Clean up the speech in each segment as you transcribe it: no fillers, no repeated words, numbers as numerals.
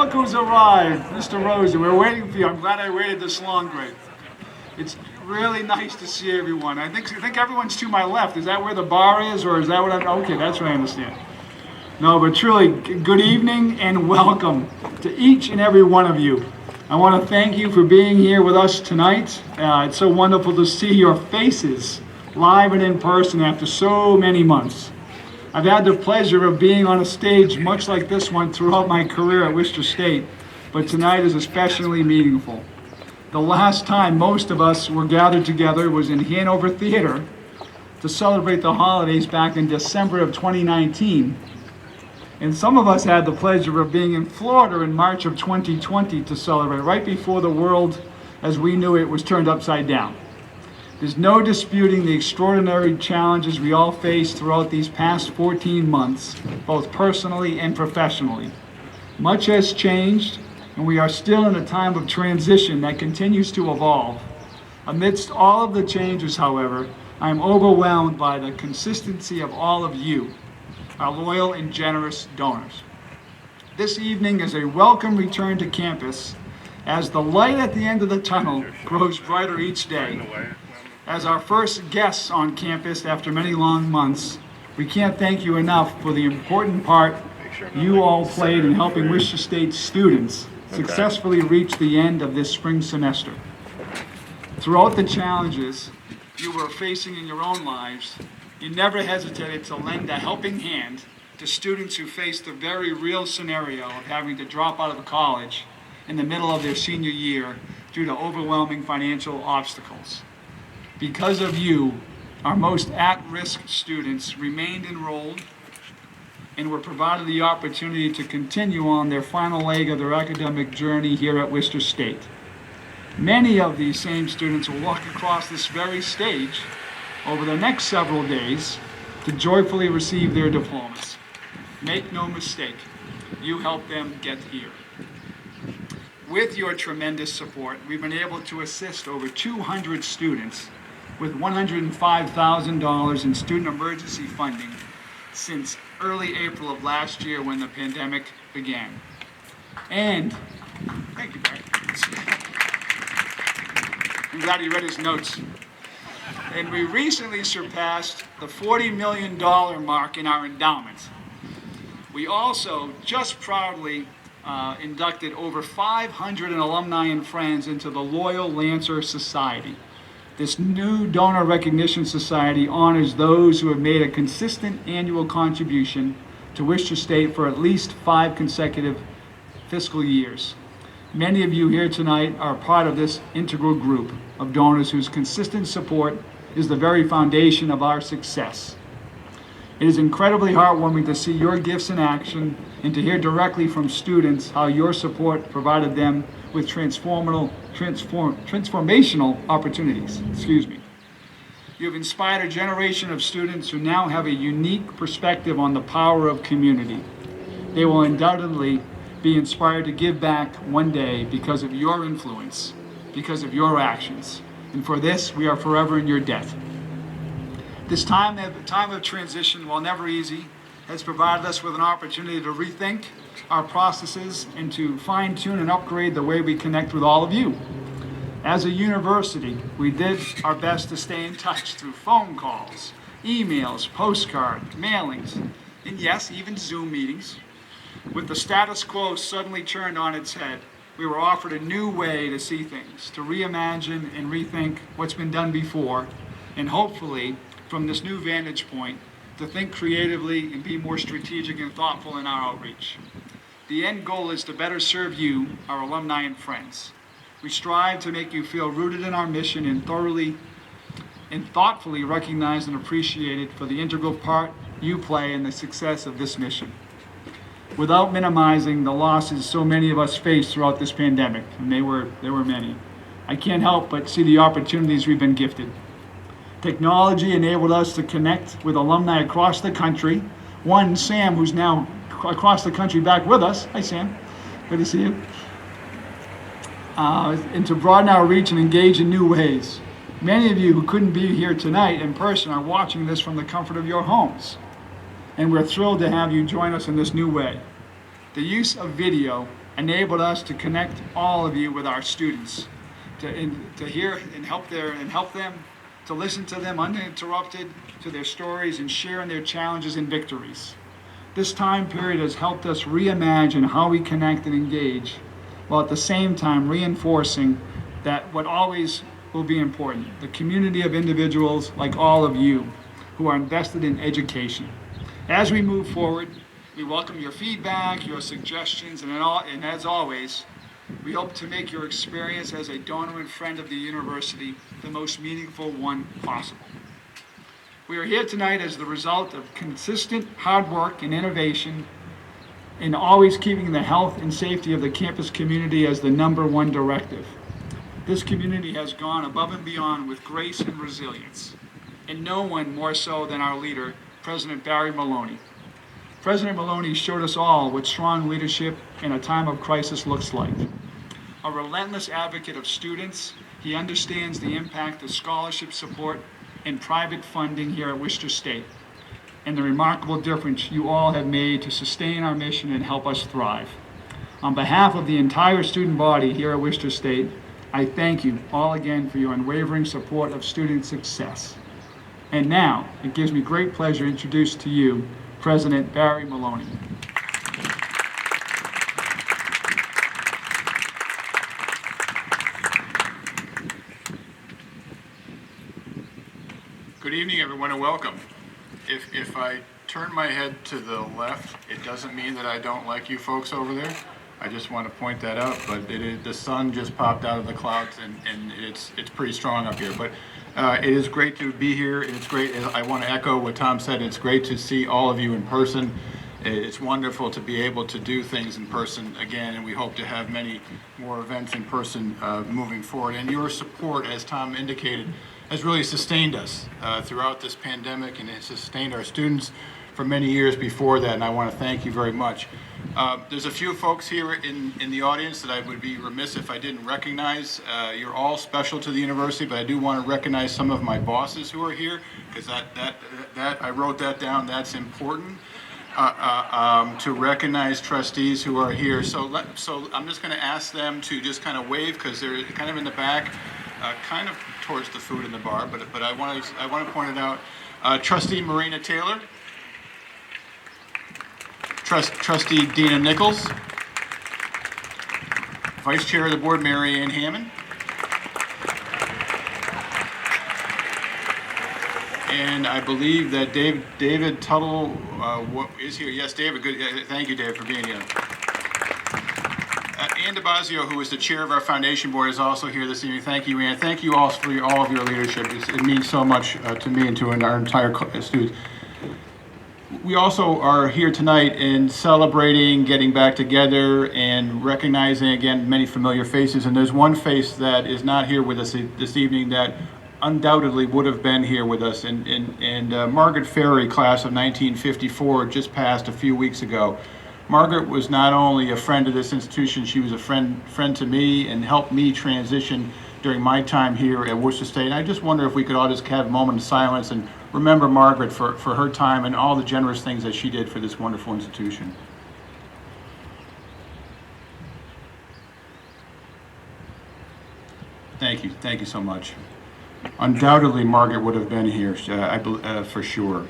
Look who's arrived, Mr. Rosen. We're waiting for you. I'm glad I waited this long, Greg. It's really nice to see everyone. I think everyone's to my left. Is that where the bar is, or is that what I'm... Okay, that's what I understand. No, but truly, good evening and welcome to each and every one of you. I want to thank you for being here with us tonight. It's so wonderful to see your faces live and in person after so many months. I've had the pleasure of being on a stage much like this one throughout my career at Worcester State, but tonight is especially meaningful. The last time most of us were gathered together was in Hanover Theater to celebrate the holidays back in December of 2019. And some of us had the pleasure of being in Florida in March of 2020 to celebrate, right before the world as we knew it was turned upside down. There's no disputing the extraordinary challenges we all faced throughout these past 14 months, both personally and professionally. Much has changed, and we are still in a time of transition that continues to evolve. Amidst all of the changes, however, I am overwhelmed by the consistency of all of you, our loyal and generous donors. This evening is a welcome return to campus as the light at the end of the tunnel grows brighter each day. As our first guests on campus after many long months, we can't thank you enough for the important part you all played in helping Worcester State students successfully reach the end of this spring semester. Throughout the challenges you were facing in your own lives, you never hesitated to lend a helping hand to students who faced the very real scenario of having to drop out of college in the middle of their senior year due to overwhelming financial obstacles. Because of you, our most at-risk students remained enrolled and were provided the opportunity to continue on their final leg of their academic journey here at Worcester State. Many of these same students will walk across this very stage over the next several days to joyfully receive their diplomas. Make no mistake, you helped them get here. With your tremendous support, we've been able to assist over 200 students with $105,000 in student emergency funding since early April of last year when the pandemic began. And, thank you, Barry. I'm glad he read his notes. And we recently surpassed the $40 million mark in our endowment. We also just proudly inducted over 500 alumni and friends into the Loyal Lancer Society. This new donor recognition society honors those who have made a consistent annual contribution to Worcester State for at least 5 consecutive fiscal years. Many of you here tonight are part of this integral group of donors whose consistent support is the very foundation of our success. It is incredibly heartwarming to see your gifts in action and to hear directly from students how your support provided them with transformational opportunities. You have inspired a generation of students who now have a unique perspective on the power of community. They will undoubtedly be inspired to give back one day because of your influence, because of your actions. And for this, we are forever in your debt. This time of transition, while never easy, has provided us with an opportunity to rethink our processes and to fine-tune and upgrade the way we connect with all of you. As a university, we did our best to stay in touch through phone calls, emails, postcards, mailings, and yes, even Zoom meetings. With the status quo suddenly turned on its head, we were offered a new way to see things, to reimagine and rethink what's been done before, and hopefully, from this new vantage point, to think creatively and be more strategic and thoughtful in our outreach. The end goal is to better serve you, our alumni and friends. We strive to make you feel rooted in our mission and thoughtfully recognized and appreciated for the integral part you play in the success of this mission. Without minimizing the losses so many of us faced throughout this pandemic, and there were many, I can't help but see the opportunities we've been gifted. Technology enabled us to connect with alumni across the country. One, Sam, who's now across the country back with us. Hi, Sam. Good to see you. And to broaden our reach and engage in new ways. Many of you who couldn't be here tonight in person are watching this from the comfort of your homes. And we're thrilled to have you join us in this new way. The use of video enabled us to connect all of you with our students, to hear and help them, to listen to them uninterrupted, to their stories and share in their challenges and victories. This time period has helped us reimagine how we connect and engage, while at the same time reinforcing that what always will be important, the community of individuals like all of you who are invested in education. As we move forward, we welcome your feedback, your suggestions, and as always, we hope to make your experience as a donor and friend of the university the most meaningful one possible. We are here tonight as the result of consistent hard work and innovation in always keeping the health and safety of the campus community as the #1 directive. This community has gone above and beyond with grace and resilience, and no one more so than our leader, President Barry Maloney. President Maloney showed us all what strong leadership in a time of crisis looks like. A relentless advocate of students, he understands the impact of scholarship support and private funding here at Worcester State, and the remarkable difference you all have made to sustain our mission and help us thrive. On behalf of the entire student body here at Worcester State, I thank you all again for your unwavering support of student success. And now, it gives me great pleasure to introduce to you President Barry Maloney. Good evening, everyone, and welcome. If I turn my head to the left, it doesn't mean that I don't like you folks over there. I just want to point that out, but the sun just popped out of the clouds, and it's pretty strong up here. But it is great to be here, and it's great. I want to echo what Tom said. It's great to see all of you in person. It's wonderful to be able to do things in person again, and we hope to have many more events in person moving forward. And your support, as Tom indicated, has really sustained us throughout this pandemic, and it sustained our students for many years before that, and I want to thank you very much. There's a few folks here in the audience that I would be remiss if I didn't recognize. You're all special to the university, but I do want to recognize some of my bosses who are here, because that I wrote that down. That's important to recognize trustees who are here. So I'm just going to ask them to just kind of wave, because they're kind of in the back, kind of towards the food in the bar. But I want to point it out. Trustee Marina Taylor. Trustee Dina Nichols, Vice Chair of the Board Mary Ann Hammond, and I believe that David Tuttle is here. Yes, David. Good. Thank you, David, for being here. Ann DeBazio, who is the Chair of our Foundation Board, is also here this evening. Thank you, Ann. Thank you all for all of your leadership. It means so much to me and to our entire students. We also are here tonight in celebrating, getting back together, and recognizing, again, many familiar faces. And there's one face that is not here with us this evening that undoubtedly would have been here with us. And Margaret Ferry, class of 1954, just passed a few weeks ago. Margaret was not only a friend of this institution, she was a friend to me and helped me transition during my time here at Worcester State. And I just wonder if we could all just have a moment of silence and remember Margaret for her time and all the generous things that she did for this wonderful institution. Thank you so much. Undoubtedly, Margaret would have been here, for sure.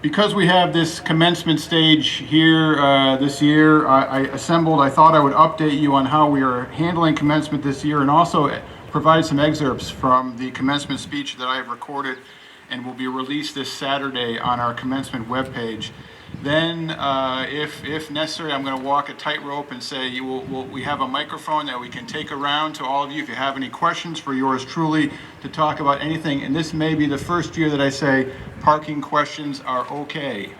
Because we have this commencement stage here this year, I thought I would update you on how we are handling commencement this year, and also provide some excerpts from the commencement speech that I have recorded and will be released this Saturday on our commencement webpage. Then, if necessary, I'm going to walk a tightrope and say we have a microphone that we can take around to all of you if you have any questions for yours truly to talk about anything. And this may be the first year that I say parking questions are okay.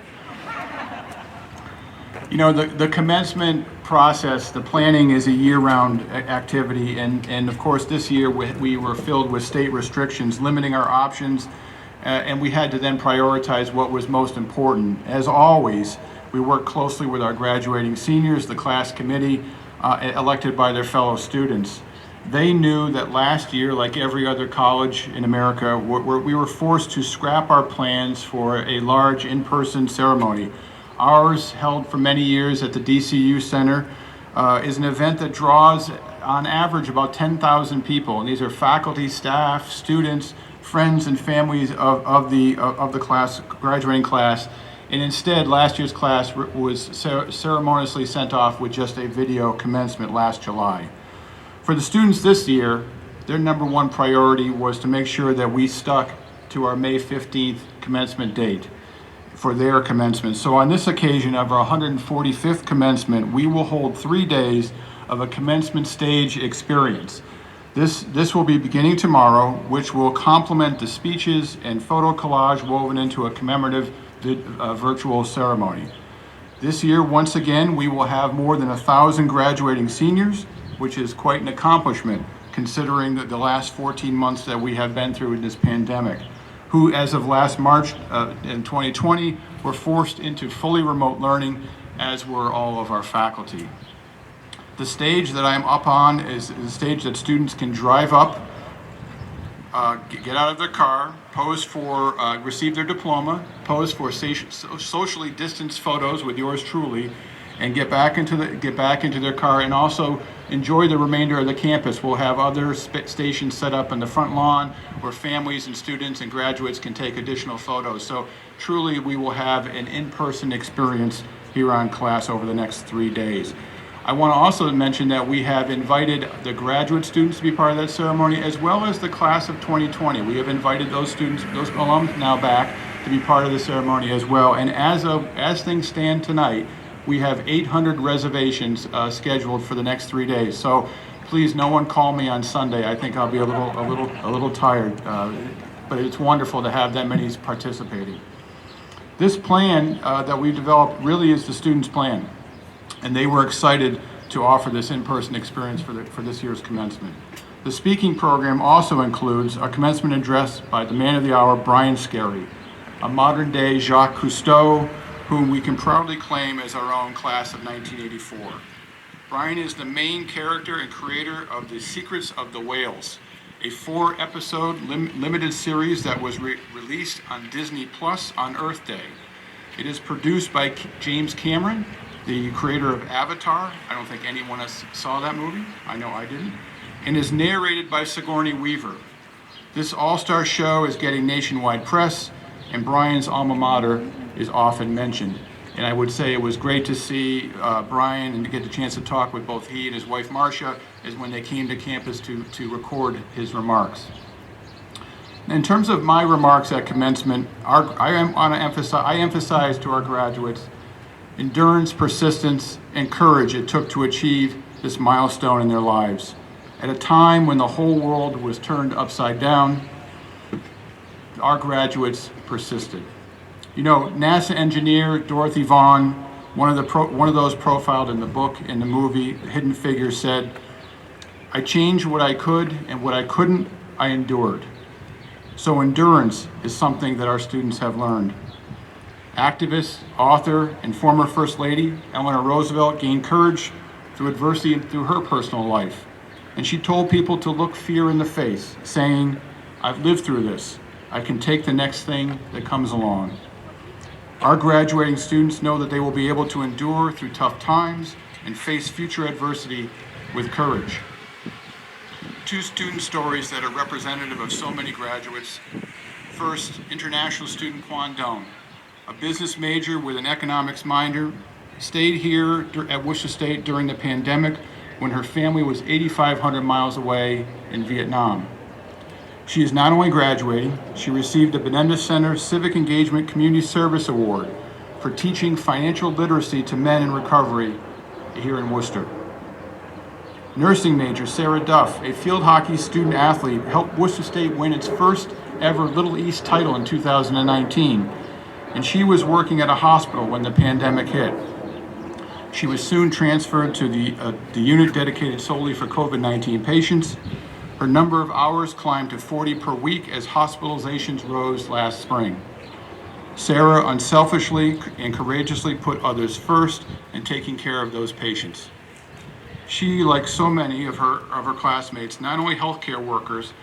You know, the commencement process, the planning is a year-round activity, and of course this year we were filled with state restrictions limiting our options. And we had to then prioritize what was most important. As always, we worked closely with our graduating seniors, the class committee, elected by their fellow students. They knew that last year, like every other college in America, we were forced to scrap our plans for a large in-person ceremony. Ours, held for many years at the DCU Center, is an event that draws on average about 10,000 people, and these are faculty, staff, students, friends, and families of the class, graduating class. And instead, last year's class was ceremoniously sent off with just a video commencement last July. For the students this year, their number one priority was to make sure that we stuck to our May 15th commencement date for their commencement. So on this occasion of our 145th commencement, we will hold 3 days of a commencement stage experience. This will be beginning tomorrow, which will complement the speeches and photo collage woven into a commemorative virtual ceremony. This year, once again, we will have more than 1,000 graduating seniors, which is quite an accomplishment considering the last 14 months that we have been through in this pandemic, who as of last March in 2020 were forced into fully remote learning, as were all of our faculty. The stage that I'm up on is the stage that students can drive up, get out of their car, pose for, receive their diploma, pose for socially distanced photos with yours truly, and get back into their car, and also enjoy the remainder of the campus. We'll have other stations set up in the front lawn where families and students and graduates can take additional photos. So truly, we will have an in-person experience here on class over the next 3 days. I want to also mention that we have invited the graduate students to be part of that ceremony, as well as the class of 2020. We have invited those students, those alums now back to be part of the ceremony as well. And as things stand tonight, we have 800 reservations scheduled for the next 3 days. So please, no one call me on Sunday. I think I'll be a little tired, but it's wonderful to have that many participating. This plan that we've developed really is the students' plan, and they were excited to offer this in-person experience for this year's commencement. The speaking program also includes a commencement address by the man of the hour, Brian Scarry, a modern-day Jacques Cousteau, whom we can proudly claim as our own class of 1984. Brian is the main character and creator of The Secrets of the Whales, a 4-episode limited series that was released on Disney Plus on Earth Day. It is produced by James Cameron, the creator of Avatar. I don't think anyone else saw that movie. I know I didn't. And is narrated by Sigourney Weaver. This all-star show is getting nationwide press, and Brian's alma mater is often mentioned. And I would say it was great to see Brian and to get the chance to talk with both he and his wife Marcia as when they came to campus to record his remarks. In terms of my remarks at commencement, I emphasize to our graduates endurance, persistence, and courage it took to achieve this milestone in their lives. At a time when the whole world was turned upside down, our graduates persisted. You know, NASA engineer Dorothy Vaughan, one of those profiled in the book, in the movie Hidden Figures, said, "I changed what I could, and what I couldn't, I endured." So endurance is something that our students have learned. Activist, author, and former First Lady Eleanor Roosevelt gained courage through adversity and through her personal life. And she told people to look fear in the face, saying, "I've lived through this. I can take the next thing that comes along." Our graduating students know that they will be able to endure through tough times and face future adversity with courage. 2 student stories that are representative of so many graduates. First, international student Quan Dong, a business major with an economics minor, stayed here at Worcester State during the pandemic when her family was 8,500 miles away in Vietnam. She is not only graduating, she received the Benenda Center Civic Engagement Community Service Award for teaching financial literacy to men in recovery here in Worcester. Nursing major Sarah Duff, a field hockey student athlete, helped Worcester State win its first ever Little East title in 2019, and she was working at a hospital when the pandemic hit. She was soon transferred to the unit dedicated solely for COVID-19 patients. Her number of hours climbed to 40 per week as hospitalizations rose last spring. Sarah unselfishly and courageously put others first in taking care of those patients. She, like so many of her classmates, not only healthcare workers,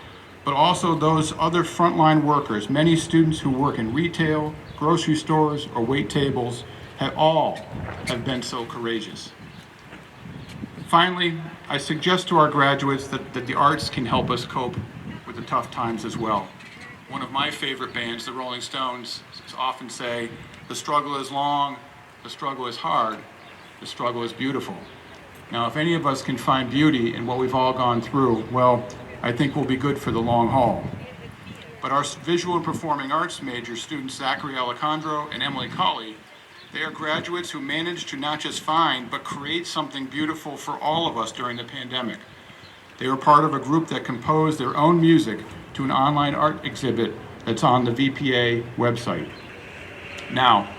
but also those other frontline workers, many students who work in retail, grocery stores, or wait tables, have been so courageous. Finally, I suggest to our graduates that the arts can help us cope with the tough times as well. One of my favorite bands, the Rolling Stones, often say, the struggle is long, the struggle is hard, the struggle is beautiful. Now, if any of us can find beauty in what we've all gone through, well, I think we'll be good for the long haul. But our visual and performing arts major students, Zachary Alejandro and Emily Colley, they are graduates who managed to not just find, but create something beautiful for all of us during the pandemic. They were part of a group that composed their own music to an online art exhibit that's on the VPA website. Now,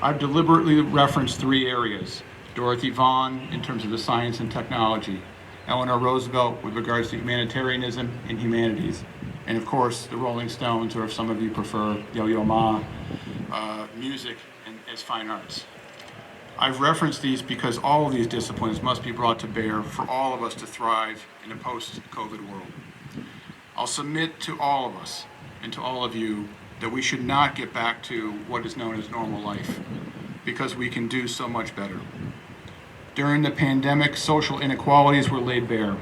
I've deliberately referenced 3 areas. Dorothy Vaughan in terms of the science and technology, Eleanor Roosevelt with regards to humanitarianism and humanities, and of course the Rolling Stones, or if some of you prefer Yo-Yo Ma, music and as fine arts. I've referenced these because all of these disciplines must be brought to bear for all of us to thrive in a post-COVID world. I'll submit to all of us and to all of you that we should not get back to what is known as normal life, because we can do so much better. During the pandemic, social inequalities were laid bare.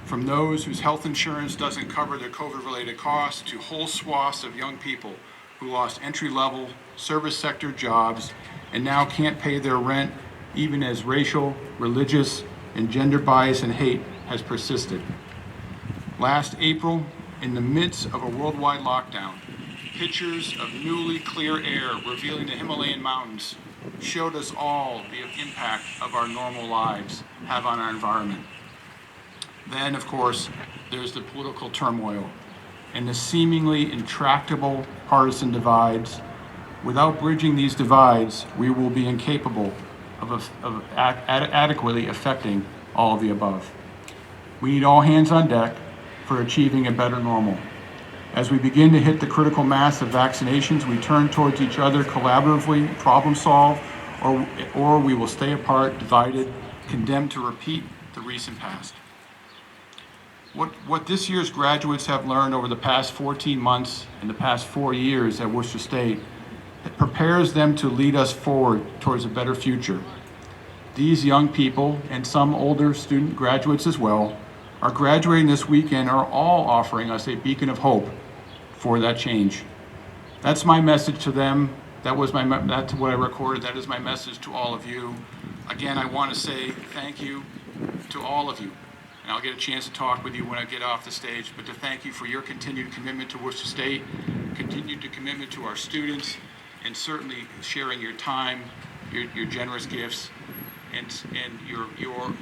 From those whose health insurance doesn't cover their COVID-related costs to whole swaths of young people who lost entry-level service sector jobs and now can't pay their rent, even as racial, religious, and gender bias and hate has persisted. Last April, in the midst of a worldwide lockdown, pictures of newly clear air revealing the Himalayan mountains showed us all the impact of our normal lives have on our environment. Then, of course, there's the political turmoil and the seemingly intractable partisan divides. Without bridging these divides, we will be incapable of adequately affecting all of the above. We need all hands on deck for achieving a better normal. As we begin to hit the critical mass of vaccinations, we turn towards each other collaboratively, problem solve, or we will stay apart, divided, condemned to repeat the recent past. What this year's graduates have learned over the past 14 months and the past 4 years at Worcester State, it prepares them to lead us forward towards a better future. These young people, and some older student graduates as well, are graduating this weekend, are all offering us a beacon of hope for that change. That's my message to them. That's what I recorded. That is my message to all of you. Again, I want to say thank you to all of you. And I'll get a chance to talk with you when I get off the stage, but to thank you for your continued commitment to Worcester State, continued commitment to our students, and certainly sharing your time, your generous gifts, and your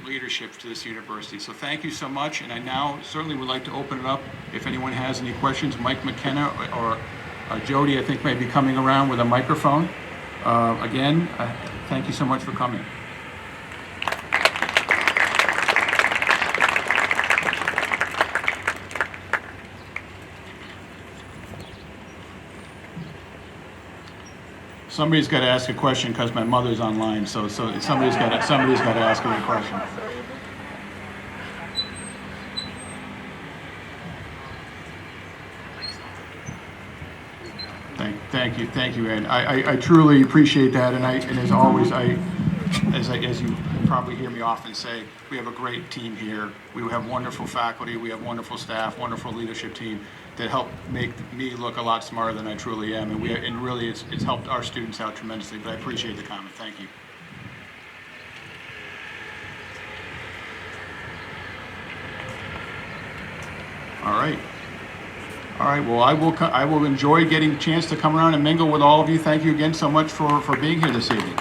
leadership to this university. So thank you so much, and I now certainly would like to open it up if anyone has any questions. Mike McKenna or Jody, I think, may be coming around with a microphone. Again, thank you so much for coming. Somebody's got to ask a question because my mother's online, so somebody's got to ask me a question. Thank you, Ed. I truly appreciate that, and as always, as you probably hear me often say, we have a great team here. We have wonderful faculty, we have wonderful staff, wonderful leadership team that help make me look a lot smarter than I truly am, and really it's helped our students out tremendously. But I appreciate the comment. Thank you. All right. Well, I will enjoy getting a chance to come around and mingle with all of you. Thank you again so much for being here this evening.